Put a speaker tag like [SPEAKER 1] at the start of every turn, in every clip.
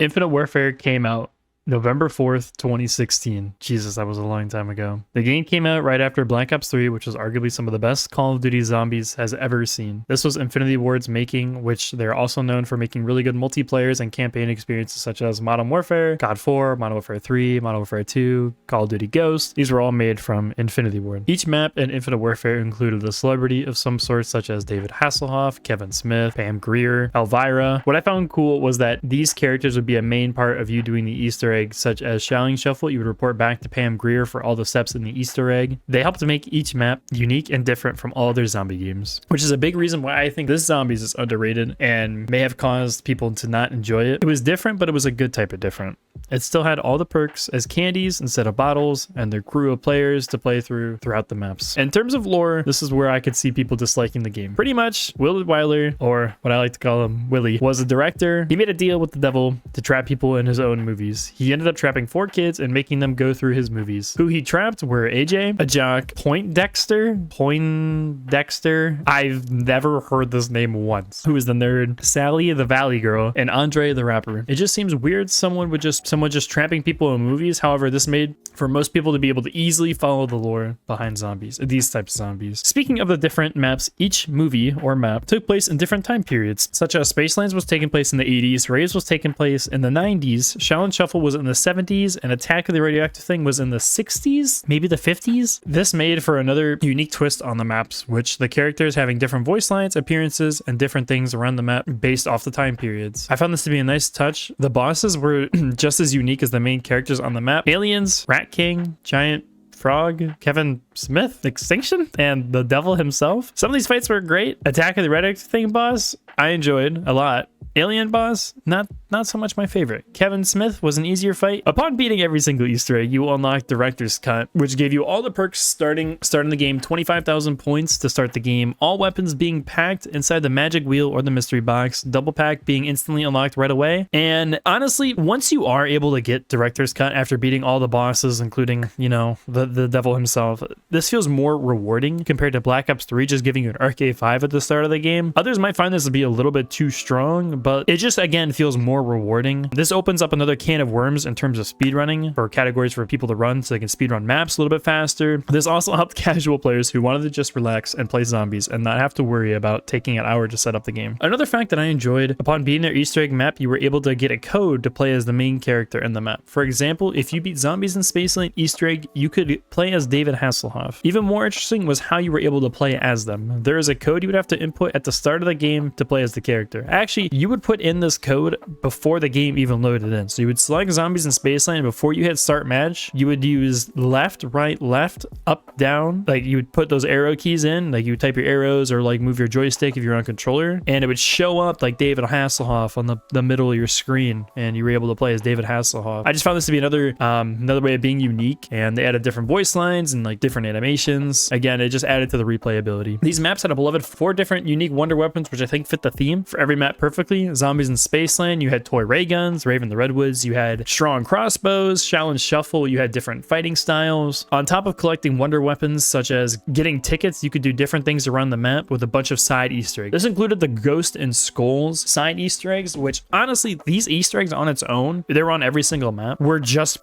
[SPEAKER 1] Infinite Warfare came out November 4th, 2016. Jesus, that was a long time ago. The game came out right after Black Ops 3, which was arguably some of the best Call of Duty Zombies has ever seen. This was Infinity Ward's making, which they're also known for making really good multiplayers and campaign experiences such as Modern Warfare, COD 4, Modern Warfare 3, Modern Warfare 2, Call of Duty Ghosts. These were all made from Infinity Ward. Each map in Infinite Warfare included a celebrity of some sort, such as David Hasselhoff, Kevin Smith, Pam Grier, Elvira. What I found cool was that these characters would be a main part of you doing the Easter eggs, such as Shouting Shuffle. You would report back to Pam Grier for all the steps in the Easter egg. They helped to make each map unique and different from all other zombie games, which is a big reason why I think this Zombies is underrated and may have caused people to not enjoy it. It was different, but it was a good type of different. It still had all the perks as candies instead of bottles, and their crew of players to play throughout the maps. In terms of lore, this is where I could see people disliking the game. Pretty much, Will Wyler, or what I like to call him, Willie, was a director. He made a deal with the devil to trap people in his own movies. He ended up trapping 4 kids and making them go through his movies. Who he trapped were AJ, a jock, Poindexter. I've never heard this name once. Who is the nerd, Sally the Valley Girl, and Andre the rapper. It just seems weird someone just trapping people in movies. However, this made for most people to be able to easily follow the lore behind zombies, these types of zombies. Speaking of the different maps, each movie or map took place in different time periods, such as Spacelands was taking place in the 80s, Raves was taking place in the 90s, Shouting Shuffle was in the 70s, and Attack of the Radioactive Thing was in the 60s, maybe the 50s. This made for another unique twist on the maps, which the characters having different voice lines, appearances, and different things around the map based off the time periods. I found this to be a nice touch. The bosses were just as unique as the main characters on the map. Aliens, Rat King, Giant Frog, Kevin Smith, Extinction, and the devil himself. Some of these fights were great. Attack of the Radioactive Thing boss, I enjoyed a lot. Alien boss, not so much my favorite. Kevin Smith was an easier fight. Upon beating every single Easter egg, you will unlock Director's Cut, which gave you all the perks starting the game, 25,000 points to start the game, all weapons being packed inside the magic wheel or the mystery box, double pack being instantly unlocked right away. And honestly, once you are able to get Director's Cut after beating all the bosses, including, you know, the devil himself, this feels more rewarding compared to Black Ops 3 just giving you an RK5 at the start of the game. Others might find this to be a little bit too strong, but it just, again, feels more rewarding. This opens up another can of worms in terms of speedrunning, for categories for people to run so they can speedrun maps a little bit faster. This also helped casual players who wanted to just relax and play zombies and not have to worry about taking an hour to set up the game. Another fact that I enjoyed, upon beating their Easter egg map, you were able to get a code to play as the main character in the map. For example, if you beat Zombies in Spaceland Easter egg, you could play as David Hasselhoff. Even more interesting was how you were able to play as them. There is a code you would have to input at the start of the game to play as the character. Actually, you would put in this code before the game even loaded in. So you would select Zombies in Spaceland. Before you hit start match, you would use left, right, left, up, down. Like you would put those arrow keys in, like you would type your arrows or like move your joystick if you're on controller, and it would show up like David Hasselhoff on the middle of your screen, and you were able to play as David Hasselhoff. I just found this to be another way of being unique, and they added different voice lines and like different animations. Again, it just added to the replayability. These maps had a beloved 4 different unique wonder weapons, which I think fit the theme for every map perfectly. Zombies in Spaceland, you had toy ray guns. Raven the Redwoods, you had strong crossbows. Shouting Shuffle, you had different fighting styles. On top of collecting wonder weapons such as getting tickets, you could do different things around the map with a bunch of side Easter eggs. This included the Ghost and Skulls side Easter eggs, which honestly, these Easter eggs on its own, they were on every single map,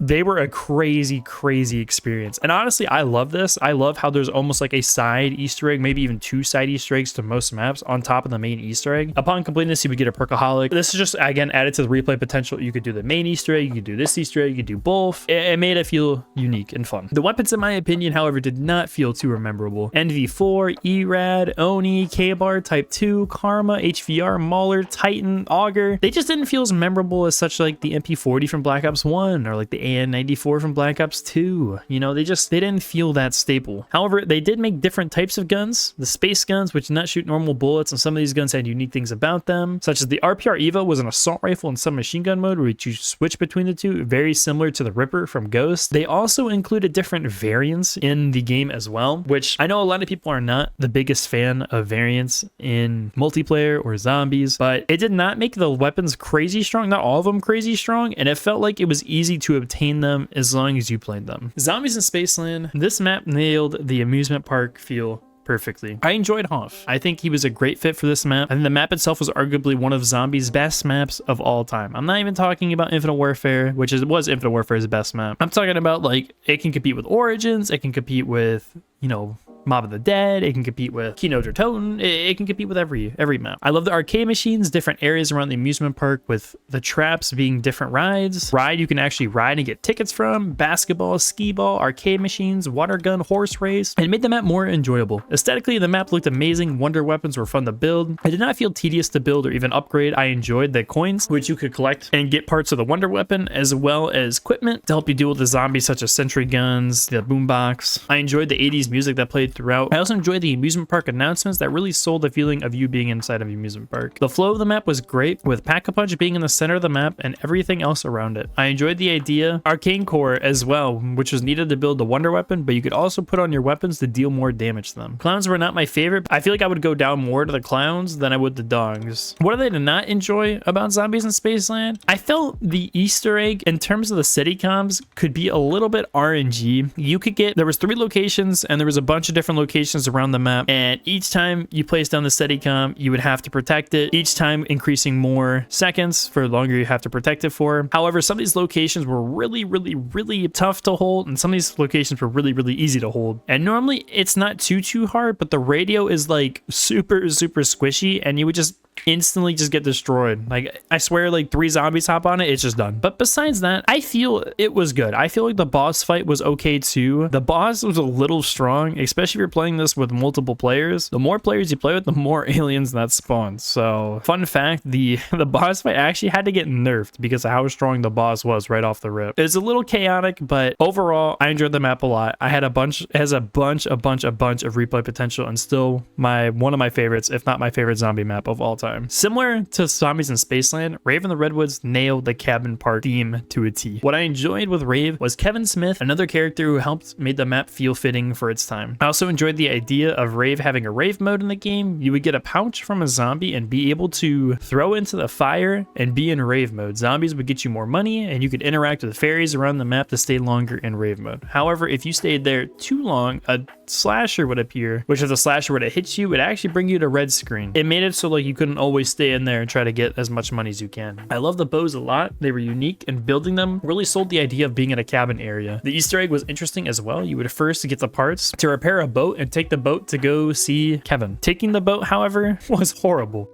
[SPEAKER 1] they were a crazy experience. And honestly, I love this. I love how there's almost like a side Easter egg, maybe even 2 side Easter eggs to most maps on top of the main Easter egg. Upon completing this, you would get a Perkaholic. This is just, again, added to the replay potential. You could do the main Easter egg, you could do this Easter egg, you could do both. It made it feel unique and fun. The weapons, in my opinion, however, did not feel too memorable. NV4, ERAD, Oni, K-Bar, Type 2, Karma, HVR, Mauler, Titan, Auger. They just didn't feel as memorable as such like the MP40 from Black Ops 1 or like the AN94 from Black Ops 2. You know, they didn't feel that staple. However, they did make different types of guns. The space guns, which did not shoot normal bullets, and some of these guns had unique things about them, such as the RPR Eva was an assault rifle and submachine gun mode where you switch between the two, very similar to the Ripper from Ghost. They also included different variants in the game as well, which I know a lot of people are not the biggest fan of variants in multiplayer or zombies, but it did not make the weapons crazy strong, not all of them crazy strong, and it felt like it was easy to obtain them as long as you played them. Zombies in Spaceland, this map nailed the amusement park feel perfectly. I enjoyed Hoff. I think he was a great fit for this map. I think the map itself was arguably one of Zombies' best maps of all time. I'm not even talking about Infinite Warfare, which was Infinite Warfare's best map. I'm talking about like it can compete with Origins, it can compete with, you know, Mob of the Dead, it can compete with Kino der Toten, it can compete with every map. I love the arcade machines, different areas around the amusement park with the traps being different rides. Ride you can actually ride and get tickets from, basketball, skee ball, arcade machines, water gun, horse race, and it made the map more enjoyable. Aesthetically, the map looked amazing, wonder weapons were fun to build. I did not feel tedious to build or even upgrade. I enjoyed the coins, which you could collect and get parts of the wonder weapon, as well as equipment to help you deal with the zombies such as sentry guns, the boombox. I enjoyed the 80s music that played throughout. I also enjoyed the amusement park announcements that really sold the feeling of you being inside of the amusement park. The flow of the map was great, with Pack-a-Punch being in the center of the map and everything else around it. I enjoyed the idea, arcane core as well, which was needed to build the wonder weapon, but you could also put on your weapons to deal more damage to them. Clowns were not my favorite. I feel like I would go down more to the clowns than I would the dogs. What did I not enjoy about Zombies in Spaceland? I felt the Easter egg in terms of the city comms could be a little bit RNG. You could get, there was 3 locations and there was a bunch of different locations around the map, and each time you place down the Steadicam, you would have to protect it, each time increasing more seconds for the longer you have to protect it for. However, some of these locations were really tough to hold, and some of these locations were really easy to hold. And normally it's not too hard, but the radio is like super squishy, and you would just instantly just get destroyed. Like, I swear, like 3 zombies hop on it, it's just done. But besides that, I feel it was good. I feel like the boss fight was okay too. The boss was a little strong, especially if you're playing this with multiple players. The more players you play with, the more aliens that spawn. So fun fact, the boss fight actually had to get nerfed because of how strong the boss was right off the rip. It's a little chaotic, but overall I enjoyed the map a lot. I had a bunch, it has a bunch of replay potential, and still one of my favorites, if not my favorite zombie map of all time. Similar to Zombies in Spaceland, Rave in the Redwoods nailed the cabin park theme to a T. What I enjoyed with Rave was Kevin Smith, another character who helped made the map feel fitting for its time. I also enjoyed the idea of Rave having a rave mode in the game. You would get a pouch from a zombie and be able to throw into the fire and be in rave mode. Zombies would get you more money, and you could interact with fairies around the map to stay longer in rave mode. However, if you stayed there too long, a slasher would appear, which if the slasher were to hit you, it would actually bring you to red screen. It made it so like you couldn't always stay in there and try to get as much money as you can. I love the bows a lot. They were unique, and building them really sold the idea of being in a cabin area. The Easter egg was interesting as well. You would first get the parts to repair a boat and take the boat to go see Kevin. Taking the boat, however, was horrible.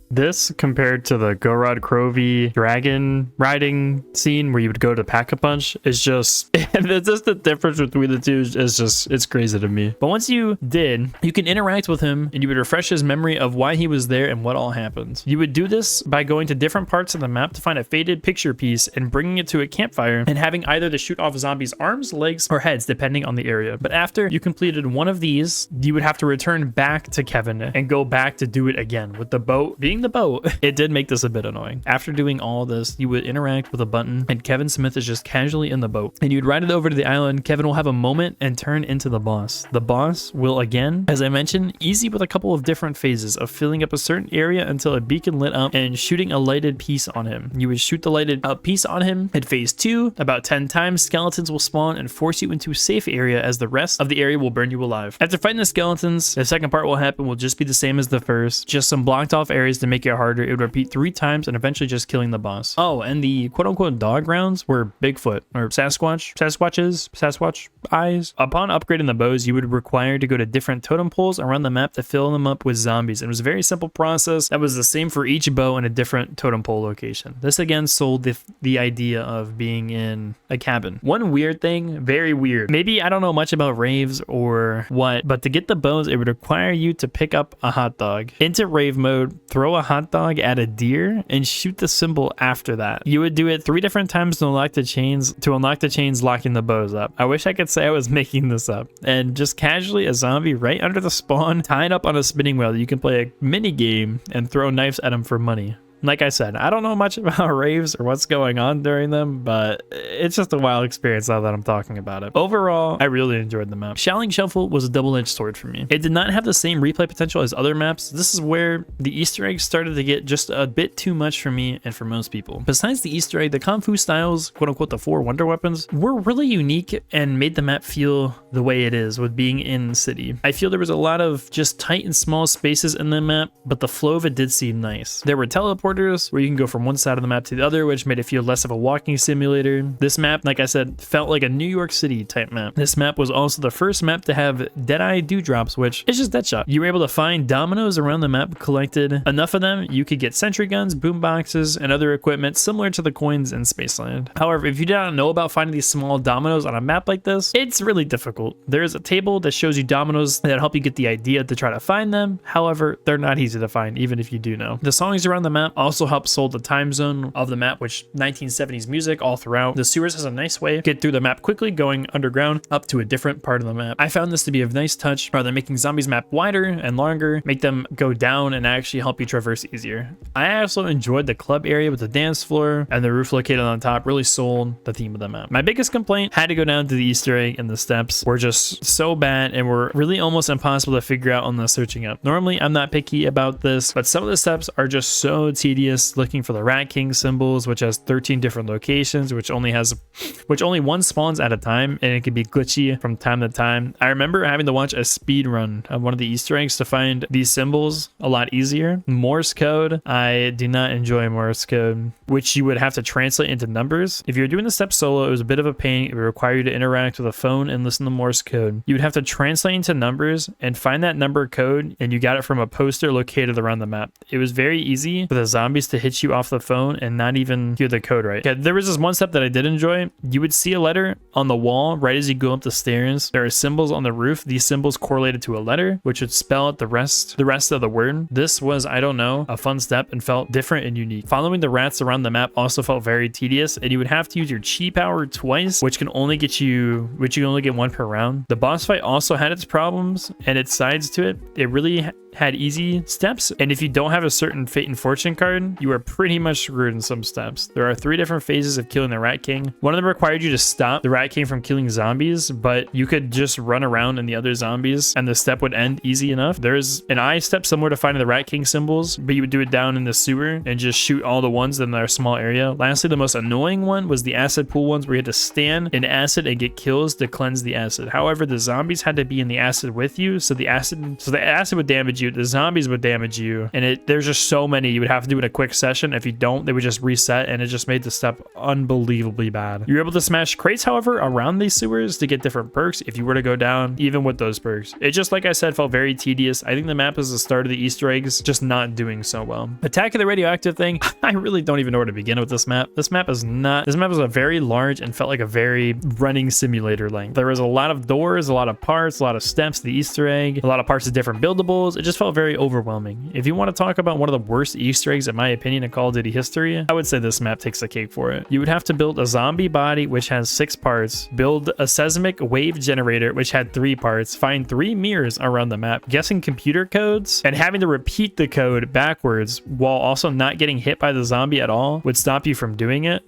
[SPEAKER 1] This compared to the Gorod Krovi dragon riding scene where you would go to Pack-a-Punch is just, it's just the difference between the two is just, it's crazy to me. But once you did, you can interact with him and you would refresh his memory of why he was there and what all happened. You would do this by going to different parts of the map to find a faded picture piece and bringing it to a campfire and having either to shoot off zombies' arms, legs, or heads depending on the area. But after you completed one of these, you would have to return back to Kevin and go back to do it again. With the boat being the boat, it did make this a bit annoying. After doing all this, you would interact with a button and Kevin Smith is just casually in the boat, and you'd ride it over to the island. Kevin will have a moment and turn into the boss. The boss will, again, as I mentioned, easy with a couple of different phases of filling up a certain area until a beacon lit up and shooting a lighted piece on him. You would shoot the lighted up piece on him. At phase 2, about 10 times skeletons will spawn and force you into a safe area, as the rest of the area will burn you alive. After fighting the skeletons, the second part will happen will just be the same as the first, just some blocked off areas to make it harder. It would repeat 3 times and eventually just killing the boss. Oh, and the quote-unquote dog rounds were Bigfoot or Sasquatch eyes. Upon upgrading the bows, you would require to go to different totem poles around the map to fill them up with zombies. It was a very simple process that was the same for each bow in a different totem pole location. This again sold the idea of being in a cabin. One weird thing, very weird. Maybe I don't know much about raves or what, but to get the bows, it would require you to pick up a hot dog into rave mode, throw a hot dog at a deer, and shoot the symbol after that. You would do it 3 different times to unlock the chains locking the bows up. I wish I could say I was making this up. And just casually a zombie right under the spawn, tied up on a spinning wheel. You can play a mini game and throw knives at him for money. Like I said, I don't know much about raves or what's going on during them, but it's just a wild experience now that I'm talking about it. Overall, I really enjoyed the map. Shouting Shuffle was a double-edged sword for me. It did not have the same replay potential as other maps. This is where the Easter eggs started to get just a bit too much for me and for most people. Besides the Easter egg, the Kung Fu styles, quote unquote, the 4 wonder weapons, were really unique and made the map feel the way it is with being in the city. I feel there was a lot of just tight and small spaces in the map, but the flow of it did seem nice. There were teleporters where you can go from one side of the map to the other, which made it feel less of a walking simulator. This map, like I said, felt like a New York City type map. This map was also the first map to have Deadeye Dewdrops, which is just Deadshot. You were able to find dominoes around the map, collected enough of them, you could get sentry guns, boom boxes, and other equipment similar to the coins in Spaceland. However, if you did not know about finding these small dominoes on a map like this, it's really difficult. There's a table that shows you dominoes that help you get the idea to try to find them. However, they're not easy to find, even if you do know. The songs around the map also help solve the time zone of the map, which 1970s music all throughout. The sewers has a nice way to get through the map quickly, going underground up to a different part of the map. I found this to be a nice touch, rather than making zombies map wider and longer, make them go down and actually help you traverse easier. I also enjoyed the club area with the dance floor and the roof located on top, really sold the theme of the map. My biggest complaint had to go down to the Easter egg, and the steps were just so bad and were really almost impossible to figure out on the searching up. Normally, I'm not picky about this, but some of the steps are just so tedious. Looking for the Rat King symbols, which has 13 different locations, which only one spawns at a time, and it can be glitchy from time to time. I remember having to watch a speed run of one of the Easter eggs to find these symbols a lot easier. Morse code, I do not enjoy Morse code, which you would have to translate into numbers. If you're doing the step solo, it was a bit of a pain. It would require you to interact with a phone and listen to Morse code. You would have to translate into numbers and find that number code, and you got it from a poster located around the map. It was very easy for the zombies to hit you off the phone and not even hear the code right. Okay, there was this one step that I did enjoy. You would see a letter on the wall right as you go up the stairs. There are symbols on the roof. These symbols correlated to a letter, which would spell out the rest of the word. This was, I don't know, a fun step and felt different and unique. Following the rats around the map also felt very tedious, and you would have to use your chi power twice, which you can only get one per round. The boss fight also had its problems and its sides to it. It really had easy steps, and if you don't have a certain fate and fortune card, you are pretty much screwed in some steps. There are 3 different phases of killing the Rat King. One of them required you to stop the Rat King from killing zombies, but you could just run around in the other zombies and the step would end easy enough. There's an eye step similar to finding the Rat King symbols, but you would do it down in the sewer and just shoot all the ones in their small area. Lastly, the most annoying one was the acid pool ones, where you had to stand in acid and get kills to cleanse the acid. However, the zombies had to be in the acid with you, so the acid would damage you, the zombies would damage you, and there's just so many. You would have to do it in a quick session. If you don't, they would just reset, and it just made the step unbelievably bad. You were able to smash crates, however, around these sewers to get different perks if you were to go down, even with those perks. It just, like I said, felt very tedious. I think the map is the start of the Easter eggs just not doing so well. Attack of the Radioactive thing, I really don't even know where to begin with this map. This map was a very large and felt like a very running simulator length. There was a lot of doors, a lot of parts, a lot of steps, the Easter egg, a lot of parts of different buildables. It just felt very overwhelming. If you want to talk about one of the worst Easter eggs, in my opinion, in Call of Duty history, I would say this map takes the cake for it. You would have to build a zombie body, which has 6 parts, build a seismic wave generator, which had 3 parts, find 3 mirrors around the map, guessing computer codes, and having to repeat the code backwards while also not getting hit by the zombie at all would stop you from doing it.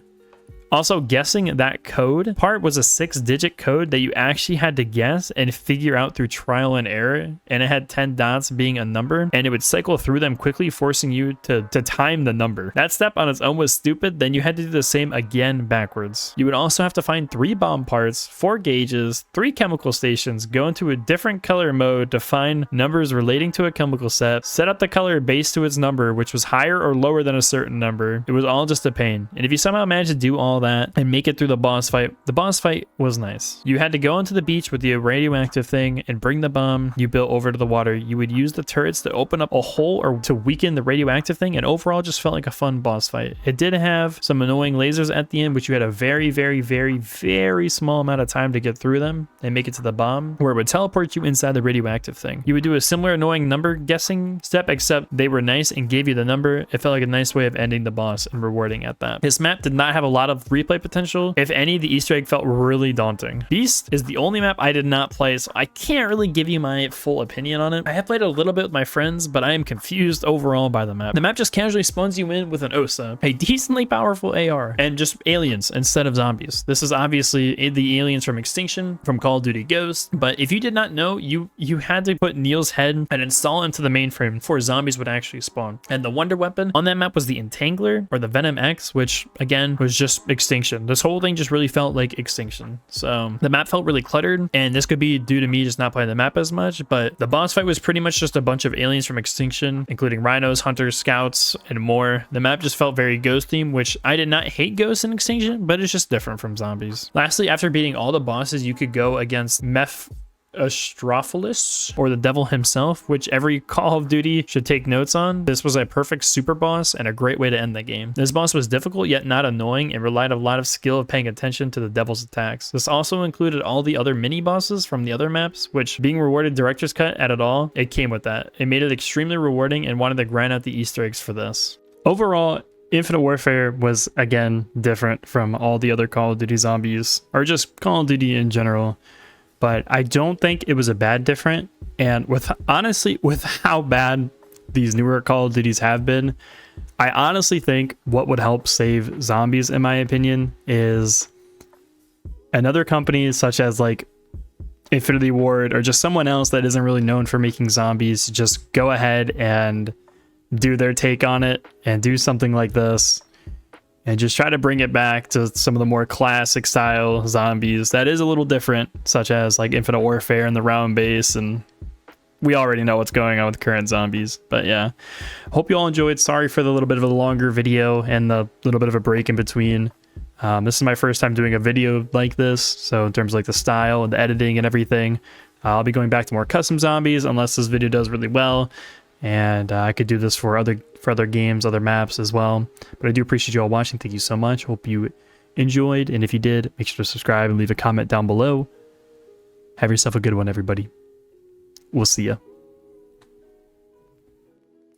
[SPEAKER 1] Also, guessing that code part was a 6-digit code that you actually had to guess and figure out through trial and error, and it had 10 dots being a number, and it would cycle through them quickly, forcing you to time the number. That step on its own was stupid. Then you had to do the same again backwards. You would also have to find 3 bomb parts, 4 gauges, 3 chemical stations, go into a different color mode to find numbers relating to a chemical set up the color based to its number, which was higher or lower than a certain number. It was all just a pain. And if you somehow managed to do all that and make it through the boss fight was nice. You had to go onto the beach with the radioactive thing and bring the bomb you built over to the water. You would use the turrets to open up a hole or to weaken the radioactive thing, and overall just felt like a fun boss fight. It did have some annoying lasers at the end, which you had a very, very, very, very small amount of time to get through them and make it to the bomb, where it would teleport you inside the radioactive thing. You would do a similar annoying number guessing step, except they were nice and gave you the number. It felt like a nice way of ending the boss and rewarding at that. This map did not have a lot of replay potential. If any, the Easter egg felt really daunting. Beast is the only map I did not play, so I can't really give you my full opinion on it. I have played a little bit with my friends, but I am confused overall by the map. The map just casually spawns you in with an Osa, a decently powerful AR, and just aliens instead of zombies. This is obviously the aliens from Extinction, from Call of Duty Ghost, but if you did not know, you had to put Neil's head and install it into the mainframe before zombies would actually spawn. And the wonder weapon on that map was the Entangler, or the Venom X, which again was just Extinction. This whole thing just really felt like Extinction. So the map felt really cluttered, and this could be due to me just not playing the map as much, but the boss fight was pretty much just a bunch of aliens from Extinction, including rhinos, hunters, scouts, and more. The map just felt very Ghost themed, which I did not hate Ghost in Extinction, but it's just different from zombies. Lastly, after beating all the bosses, you could go against Mephistopheles, or the devil himself, which every Call of Duty should take notes on. This was a perfect super boss and a great way to end the game. This boss was difficult yet not annoying and relied on a lot of skill of paying attention to the devil's attacks. This also included all the other mini bosses from the other maps, which being rewarded director's cut at it all, it came with that. It made it extremely rewarding and wanted to grind out the Easter eggs for this. Overall, Infinite Warfare was again different from all the other Call of Duty zombies, or just Call of Duty in general. But I don't think it was a bad different. And honestly, with how bad these newer Call of Duties have been, I honestly think what would help save zombies, in my opinion, is another company such as like Infinity Ward, or just someone else that isn't really known for making zombies, just go ahead and do their take on it and do something like this. And just try to bring it back to some of the more classic style zombies that is a little different, such as like Infinite Warfare and the round base. And we already know what's going on with current zombies. But yeah, hope you all enjoyed. Sorry for the little bit of a longer video and the little bit of a break in between. This is my first time doing a video like this. So in terms of like the style and the editing and everything, I'll be going back to more custom zombies unless this video does really well. And I could do this for other games, other maps as well. But I do appreciate you all watching. Thank you so much. Hope you enjoyed. And if you did, make sure to subscribe and leave a comment down below. Have yourself a good one, everybody. We'll see ya.